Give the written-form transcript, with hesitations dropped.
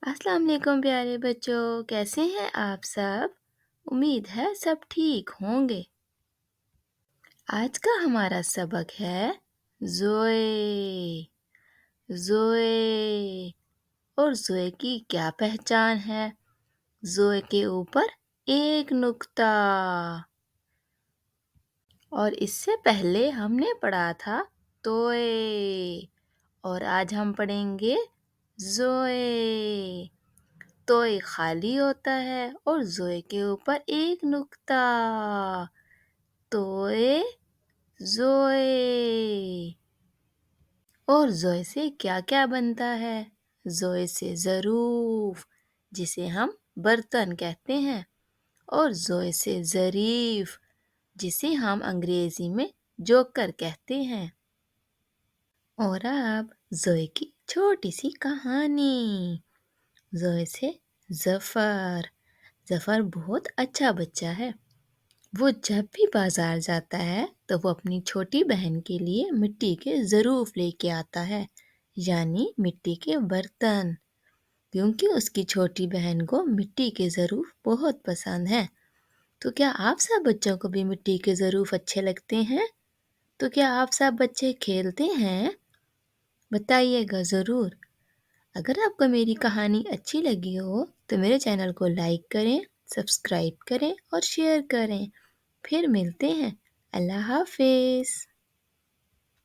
अस्सलाम वालेकुम प्यारे बच्चों, कैसे हैं आप सब? उम्मीद है सब ठीक होंगे। आज का हमारा सबक है ज़ोए। ज़ोए और ज़ोए की क्या पहचान है? ज़ोए के ऊपर एक नुक्ता। और इससे पहले हमने पढ़ा था तोए और आज हम पढ़ेंगे ज़ोए। तोय खाली होता है और ज़ोए के ऊपर एक नुक्ता। तोय ज़ोए। और ज़ोए से क्या क्या बनता है? ज़ोए से ज़रूफ, जिसे हम बर्तन कहते हैं, और ज़ोए से ज़रीफ, जिसे हम अंग्रेजी में जोकर कहते हैं। और अब ज़ोए की छोटी सी कहानी। ज़ोए से ज़फ़र। ज़फ़र बहुत अच्छा बच्चा है। वो जब भी बाज़ार जाता है तो वो अपनी छोटी बहन के लिए मिट्टी के ज़रूफ़ लेके आता है, यानी मिट्टी के बर्तन, क्योंकि उसकी छोटी बहन को मिट्टी के ज़रूफ़ बहुत पसंद हैं। तो क्या आप सब बच्चों को भी मिट्टी के ज़रूफ़ अच्छे लगते हैं? तो क्या आप सब बच्चे खेलते हैं? बताइएगा ज़रूर। अगर आपको मेरी कहानी अच्छी लगी हो तो मेरे चैनल को लाइक करें, सब्सक्राइब करें और शेयर करें। फिर मिलते हैं। अल्लाह हाफ़िज़।